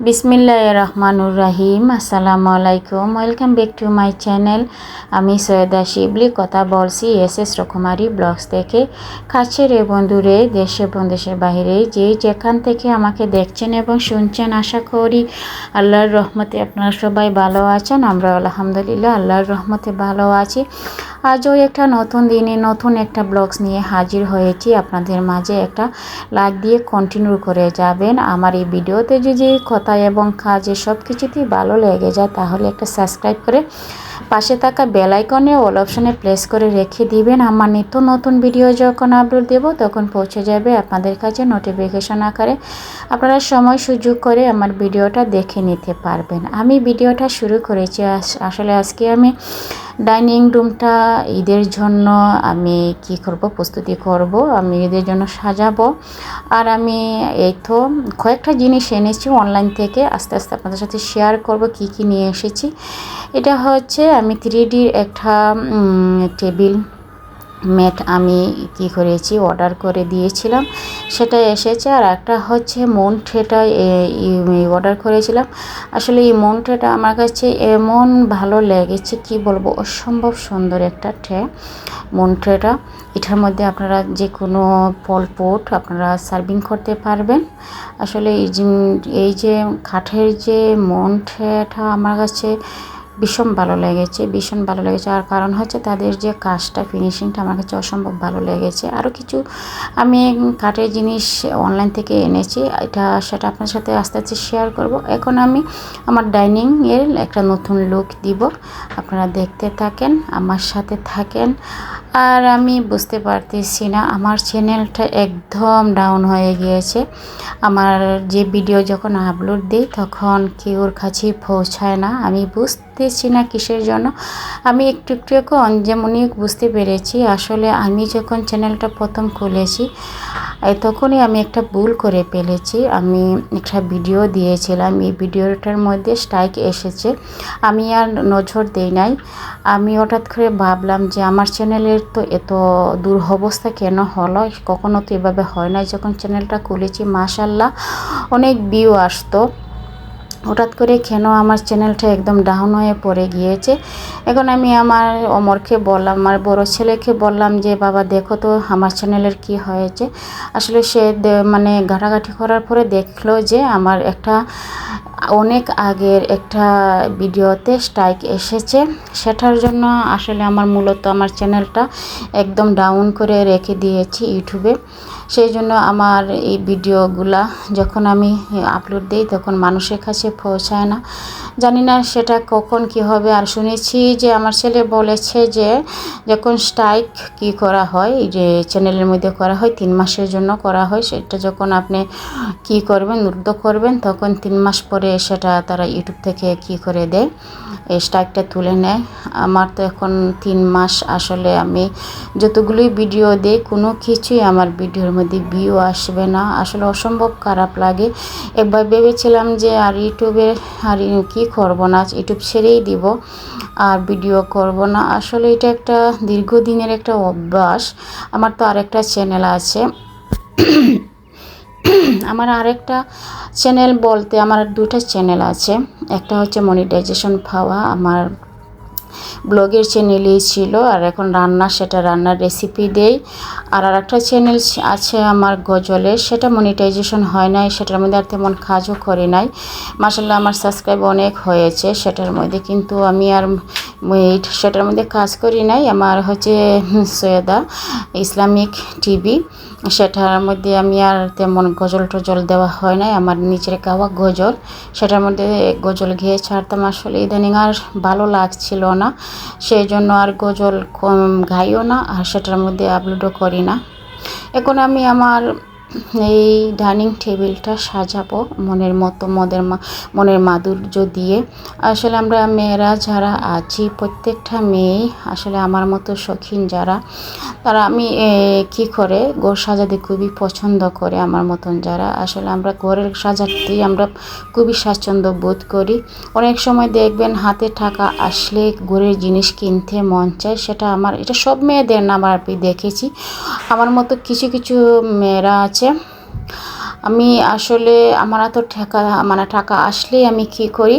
বিসমিল্লাহির রহমানুর রহিম। আসসালামু আলাইকুম, welcome back to my channel. আমি সৈয়দা শিবলি কথা বলছি এসএস রকমারি ব্লগস থেকে। কাছের এ বন্ধুরে, দেশে এবং দেশের বাইরে যেখান থেকে আমাকে দেখছেন এবং শুনছেন, আশা করি আল্লাহর রহমতে আপনারা সবাই ভালো আছেন। আমরা আলহামদুলিল্লাহ আল্লাহর রহমতে ভালো আছি। আজও একটা নতুন দিনে নতুন একটা ব্লগস নিয়ে হাজির হয়েছি আপনাদের মাঝে। একটা লাইক দিয়ে কন্টিনিউ করে যাবেন। আমার এই ভিডিওতে যদি কথা এবং কাজে সব কিছুতেই ভালো লেগে যায় তাহলে একটা সাবস্ক্রাইব করে পাশে থাকা বেল আইকনে অল অপশনে প্রেস করে রেখে দিবেন। আমার নিত্য নতুন ভিডিও যখন আপলোড দেব তখন পৌঁছে যাবে আপনাদের কাছে নোটিফিকেশন আকারে। আপনারা সময় সুযোগ করে আমার ভিডিওটা দেখে নিতে পারবেন। আমি ভিডিওটা শুরু করেছি আসলে আজকে আমি ডাইনিং রুমটা ঈদের জন্য আমি কি করব, প্রস্তুতি করব। আমি ঈদের জন্য সাজাবো। আর আমি এই তো কয়েকটা জিনিস এনেছি অনলাইন থেকে, আস্তে আস্তে আপনাদের সাথে শেয়ার করব কি কি নিয়ে এসেছি। এটা হচ্ছে আমি 3Dর একটা টেবিল ম্যাট আমি কি করেছি অর্ডার করে দিয়েছিলাম, সেটা এসেছে। আর একটা হচ্ছে মন ট্রেটা অর্ডার করেছিলাম। আসলে এই মন ট্রেটা আমার কাছে এমন ভালো লেগেছে, কি বলবো, অসম্ভব সুন্দর একটা ট্রে মন ট্রেটা। এটার মধ্যে আপনারা যে কোনো ফলপট আপনারা সার্ভিং করতে পারবেন। আসলে এই যে কাঠের যে মন ট্রেটা আমার কাছে ভীষণ ভালো লেগেছে, ভীষণ ভালো লেগেছে। আর কারণ হচ্ছে তাদের যে কাজটা, ফিনিশিংটা আমার কাছে অসম্ভব ভালো লেগেছে। আরও কিছু আমি কাঠের জিনিস অনলাইন থেকে এনেছি, সেটা আপনার সাথে আস্তে আস্তে শেয়ার করব। এখন আমি আমার ডাইনিংয়ের একটা নতুন লুক দিব, আপনারা দেখতে থাকেন, আমার সাথে থাকেন। আর আমি বুঝতে পারতেছি না, আমার চ্যানেলটা একদম ডাউন হয়ে গিয়েছে। আমার যে ভিডিও যখন আপলোড দিই তখন কেউর কাছে পৌঁছায় না। আমি বুঝতেছি না কিসের জন্য। আমি একটু একটু যেমনই বুঝতে পেরেছি, আসলে আমি যখন চ্যানেলটা প্রথম খুলেছি তখনই আমি একটা ভুল করে ফেলেছি। আমি একটা ভিডিও দিয়েছিলাম, এই ভিডিওটার মধ্যে স্ট্রাইক এসেছে, আমি আর নজর দেই নাই। আমি হঠাৎ করে ভাবলাম যে আমার চ্যানেলের তো এত দুরবস্থা কেন হলো, কখনো তো এভাবে হয় না। যখন চ্যানেলটা খুলেছি মাশাআল্লাহ অনেক ভিউ আসতো, হঠাৎ করে কেন আমার চ্যানেলটা একদম ডাউন হয়ে পড়ে গিয়েছে। এখন আমি আমার অমরকে বললাম, আমার বড় ছেলেকে বললাম যে বাবা দেখো তো আমার চ্যানেলের কি হয়েছে। আসলে সে মানে ঘাটাঘাটি করার পরে দেখলো যে আমার একটা অনেক আগের একটা ভিডিওতে স্ট্রাইক এসেছে। সেটার জন্য আসলে আমার মূলত আমার চ্যানেলটা একদম ডাউন করে রেখে দিয়েছি ইউটিউবে। সেই জন্য আমার এই ভিডিওগুলা যখন আমি আপলোড দিই তখন মানুষের কাছে পৌঁছায় না। জানি না সেটা কখন কি হবে। আর শুনেছি যে আমার ছেলে বলেছে যে যখন স্ট্রাইক কি করা হয়, যে চ্যানেলের মধ্যে করা হয় 3 মাসের জন্য করা হয়, সেটা যখন আপনি কি করবেন, রুদ্ধ করবেন, তখন 3 মাস পরে সেটা তারা ইউটিউব থেকে কি করে দেয়, এই স্ট্রাইকটা তুলে নেয়। আমার তো এখন 3 মাস আসলে আমি যতগুলোই ভিডিও দিই কোনো কিছুই আমার ভিডিওর মধ্যে ভিউ আসবে না। আসলে অসম্ভব খারাপ লাগে। একবার ভেবেছিলাম যে আর ইউটিউবে আর কি করব না, ইউটিউব ছেড়েই দিব আর ভিডিও করব না। আসলে এটা একটা দীর্ঘদিনের একটা অভ্যাস। আমার তো আরেকটা চ্যানেল আছে আমার আরেকটা চ্যানেল বলতে আমার 2টা চ্যানেল আছে। একটা হচ্ছে মনিটাইজেশন পাওয়া, আমার ব্লগের চ্যানেলই ছিল, আর এখন রান্না, সেটা রান্নার রেসিপি দেই। আর একটা চ্যানেল আছে আমার গজলের, সেটা মনিটাইজেশন হয় নাই, সেটার মধ্যে আর তেমন কাজও করি নাই। মাশাআল্লাহ আমার সাবস্ক্রাইব অনেক হয়েছে সেটার মধ্যে, কিন্তু আমি আর সেটার মধ্যে কাজ করি নাই। আমার হচ্ছে সৈয়দা ইসলামিক টিভি, সেটার মধ্যে আমি আর তেমন গজল টজল দেওয়া হয় নাই। আমার নিজের গাওয়া গজল, সেটার মধ্যে গজল গেয়ে ছাড়তাম। আসলে ইদানিং আর ভালো লাগছিল না, সেই জন্য আর গজল গাইও না, আর সেটার মধ্যে আপলোডও করি না। এখন আমি আমার এই ডাইনিং টেবিলটা সাজাবো মনের মতো, মনের মাধুর্য দিয়ে। আসলে আমরা মেয়েরা যারা আছি, প্রত্যেকটা মেয়েই আসলে আমার মতো শৌখিন যারা, তারা আমি কি করে ঘর সাজাতে খুবই পছন্দ করে। আমার মতন যারা, আসলে আমরা ঘরের সাজাতেই আমরা খুবই স্বাচ্ছন্দ্য বোধ করি। অনেক সময় দেখবেন হাতে টাকা আসলে ঘরের জিনিস কিনতে মন চায়, এটা সব মেয়েদের না, আমার দেখেছি। আমার মতো কিছু কিছু মেয়েরা আছে আমি আসলে আমার এত টাকা আসলেই আমি কী করি,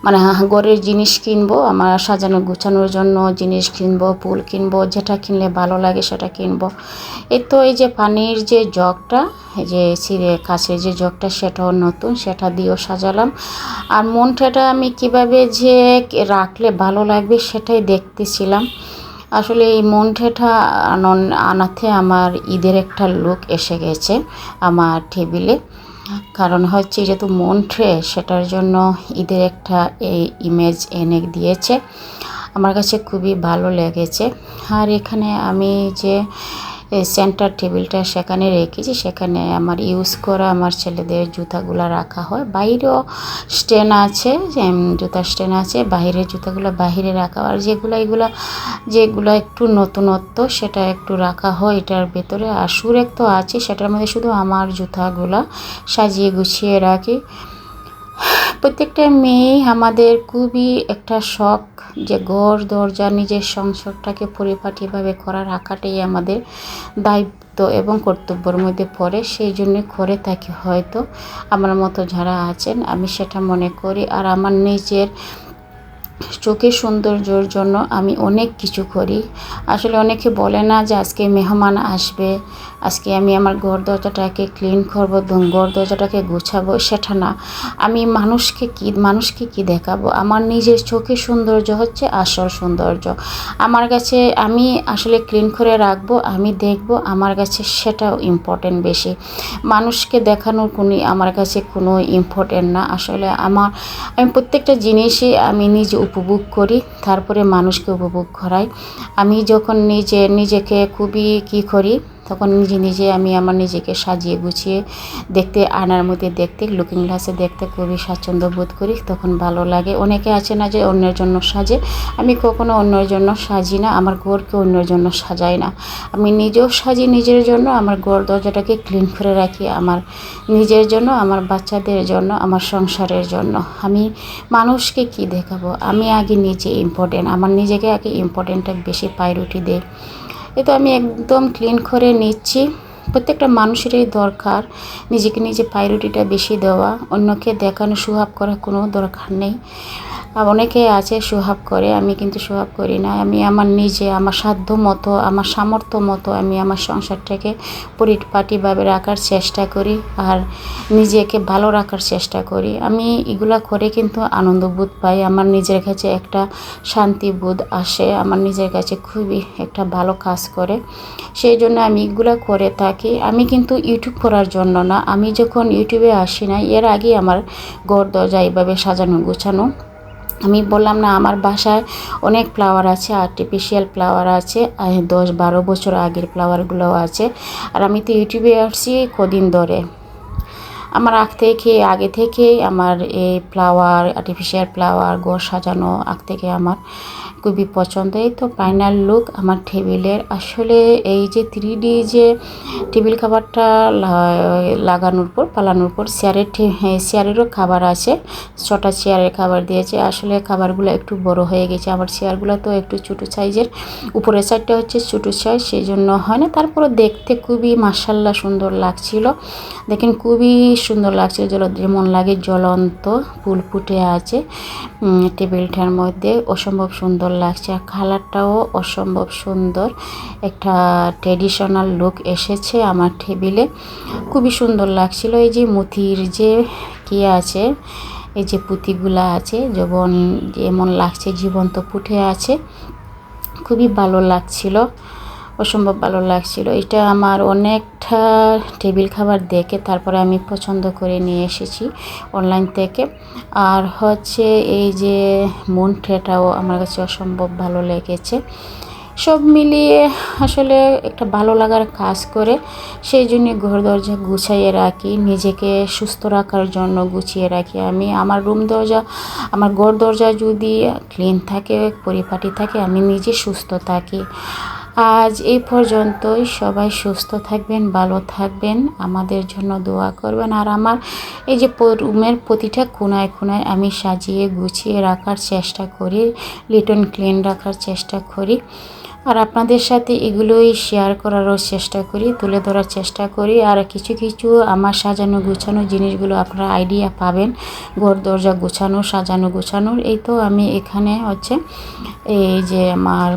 মানে ঘরের জিনিস কিনবো, আমার সাজানো গুছানোর জন্য জিনিস কিনবো, ফুল কিনবো, যেটা কিনলে ভালো লাগে সেটা কিনবো। এই যে পানির যে জগটা, এই যে কাছের যে জগটা, সেটাও নতুন, সেটা দিয়েও সাজালাম। আর মনটাটা আমি কিভাবে যে রাখলে ভালো লাগবে সেটাই দেখতেছিলাম। আসলে এই মনটাটা আনাতে আমার ঈদের একটা লুক এসে গেছে আমার টেবিলে। কারণ হচ্ছে যেহেতু মন ট্রে, সেটার জন্য ঈদের একটা এই ইমেজ এনে দিয়েছে, আমার কাছে খুবই ভালো লেগেছে। আর এখানে আমি যে সেন্টার টেবিলটা সেখানে রেখেছি, সেখানে আমার ইউজ করা আমার ছেলেদের জুতাগুলো রাখা হয়। বাইরেও স্ট্যান্ড আছে, জুতার স্ট্যান্ড আছে, বাইরের জুতাগুলো বাইরে রাখা, আর যেগুলো একটু নতুনত্ব সেটা একটু রাখা হয় এটার ভেতরে। আর সুরেক তো আছে, সেটার মধ্যে শুধু আমার জুতাগুলো সাজিয়ে গুছিয়ে রাখি। প্রত্যেকটা মেয়ে আমাদের খুবই একটা শখ যে ঘর দরজা নিজের সংসারটাকে পরিপাটিভাবে রাখাটাই আমাদের দায়িত্ব এবং কর্তব্যের মধ্যে পড়ে। সেই জন্য করে থাকি হয়তো আমার মতো যারা আছেন, আমি সেটা মনে করি। আর আমার নিজের চোখের সৌন্দর্যের জন্য আমি অনেক কিছু করি। আসলে অনেকে বলে না যে আজকে মেহমান আসবে, আজকে আমি আমার ঘর দরজাটাকে ক্লিন করবো, ঘর দরজাটাকে গুছাবো, সেটা না। আমি মানুষকে কি দেখাবো? আমার নিজের চোখের সৌন্দর্য হচ্ছে আসল সৌন্দর্য আমার কাছে। আমি আসলে ক্লিন করে রাখবো, আমি দেখবো, আমার কাছে সেটাও ইম্পর্টেন্ট বেশি। মানুষকে দেখানোর আমার কাছে কোনো ইম্পর্টেন্ট না। আসলে আমি প্রত্যেকটা জিনিসই আমি নিজে উপভোগ করি, তারপরে মানুষকে উপভোগ করাই। আমি যখন নিজেকে খুবই করি, তখন নিজে আমি আমার নিজেকে সাজিয়ে গুছিয়ে দেখতে, আয়নার মধ্যে দেখতে, লুকিং গ্লাসে দেখতে খুবই স্বাচ্ছন্দ্য বোধ করি, তখন ভালো লাগে। অনেকে আছে না যে অন্যের জন্য সাজে, আমি কখনো অন্যের জন্য সাজি না, আমার ঘরকে অন্যের জন্য সাজাই না। আমি নিজেও সাজি নিজের জন্য, আমার ঘর দরজাটাকে ক্লিন করে রাখি আমার নিজের জন্য, আমার বাচ্চাদের জন্য, আমার সংসারের জন্য। আমি মানুষকে কি দেখাবো? আমি আগে নিজে ইম্পর্টেন্ট, আমার নিজেকে আগে ইম্পর্টেন্টটা বেশি প্রায়োরিটি দেই। তো আমি একদম ক্লিন করে নিচ্ছি। প্রত্যেকটা মানুষেরই দরকার নিজেকে নিজে প্রায়োরিটিটা বেশি দেওয়া, অন্যকে দেখানো শোহাব করা কোনো দরকার নেই। আর অনেকে আছে শোহাব করে, আমি কিন্তু শোহাব করি না। আমি আমার সাধ্য মতো, আমার সামর্থ্য মতো আমি আমার সংসারটাকে পরিপাটিভাবে রাখার চেষ্টা করি, আর নিজেকে ভালো রাখার চেষ্টা করি। আমি এগুলা করে কিন্তু আনন্দবোধ পাই, আমার নিজের কাছে একটা শান্তিবোধ আসে, আমার নিজের কাছে খুবই একটা ভালো কাজ করে। সেই জন্য আমি এগুলো করে থাকি। আমি কিন্তু ইউটিউব করার জন্য না, আমি যখন ইউটিউবে আসি না, এর আগে আমার ঘর দরজা এইভাবে সাজানো গোছানো। আমি বললাম না, আমার বাসায় অনেক ফ্লাওয়ার আছে, আর্টিফিশিয়াল ফ্লাওয়ার আছে, 10-12 বছর আগের ফ্লাওয়ারগুলোও আছে। আর আমি তো ইউটিউবে আসছি কদিন ধরে, আমার আগে থেকেই আমার এই ফ্লাওয়ার, আর্টিফিশিয়াল ফ্লাওয়ার, ঘর সাজানো থেকে আমার খুবই পছন্দ। এই তো ফাইনাল লুক আমার টেবিলের। আসলে এই যে 3D যে টেবিল খাবারটা পালানোর পর চেয়ারেরও খাবার আছে, 6টা চেয়ারের খাবার দিয়েছে। আসলে খাবারগুলো একটু বড় হয়ে গেছে, আমার চেয়ারগুলো তো একটু ছোটো সাইজের, উপরের সাইডটা হচ্ছে ছোটো সাইজ, সেই জন্য হয় না। তারপরে দেখতে খুবই মাশাআল্লাহ সুন্দর লাগছিল। দেখেন খুবই সুন্দর লাগছিল, যেমন লাগে জ্বলন্ত ফুল ফুটে আছে টেবিলটার মধ্যে, অসম্ভব সুন্দর লাগছে। আর কালারটাও অসম্ভব সুন্দর, একটা ট্রেডিশনাল লুক এসেছে আমার টেবিলে, খুবই সুন্দর লাগছিল। এই যে মতির যে আছে, এই যে পুঁতিগুলা আছে, যেমন লাগছে জীবন্ত ফুটে আছে, খুবই ভালো লাগছিল, অসম্ভব ভালো লাগছিল। এটা আমার অনেকটা টেবিল খাবার দেখে তারপরে আমি পছন্দ করে নিয়ে এসেছি অনলাইন থেকে। আর হচ্ছে এই যে মন ট্রেটাও আমার কাছে অসম্ভব ভালো লেগেছে। সব মিলিয়ে আসলে একটা ভালো লাগার কাজ করে, সেই জন্য ঘর দরজা গুছাইয়ে রাখি, নিজেকে সুস্থ রাখার জন্য গুছিয়ে রাখি। আমি আমার ঘর দরজা যদি ক্লিন থাকে, পরিপাটি থাকে, আমি নিজে সুস্থ থাকি। আজ এই পর্যন্তই। সবাই সুস্থ থাকবেন, ভালো থাকবেন, আমাদের জন্য দোয়া করবেন। আর আমার এই যে রুমের প্রতিটা কোনায় কোনায় আমি সাজিয়ে গুছিয়ে রাখার চেষ্টা করি, লিটন ক্লিন রাখার চেষ্টা করি। আর আপনাদের সাথে এগুলোই শেয়ার করারও চেষ্টা করি, তুলে ধরার চেষ্টা করি। আর কিছু কিছু আমার সাজানো গুছানো জিনিসগুলো আপনারা আইডিয়া পাবেন, ঘর দরজা গোছানো সাজানো গোছানোর। এই তো আমি এখানে হচ্ছে এই যে আমার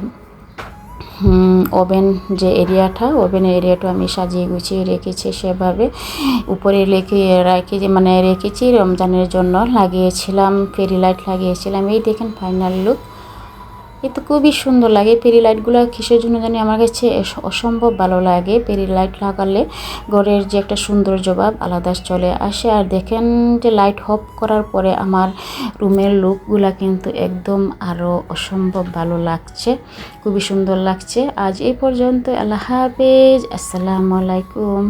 ওভেন যে এরিয়াটা, ওভেনের এরিয়াটা আমি সাজিয়ে গুছিয়ে রেখেছি সেভাবে। উপরে রেখেছি রমজানের জন্য লাগিয়েছিলাম, ফেরি লাইট লাগিয়েছিলাম। এই দেখেন ফাইনাল লুক। এ তো খুবই সুন্দর লাগে। পেরি লাইটগুলো কিসের জন্য জানি আমার কাছে অসম্ভব ভালো লাগে। পেরি লাইট লাগালে ঘরের যে একটা সৌন্দর্য ভাব আলাদা চলে আসে। আর দেখেন যে লাইট অফ করার পরে আমার রুমের লুকগুলা কিন্তু একদম আরও অসম্ভব ভালো লাগছে, খুবই সুন্দর লাগছে। আজ এই পর্যন্ত, আল্লাহ হাফেজ, আসসালামু আলাইকুম।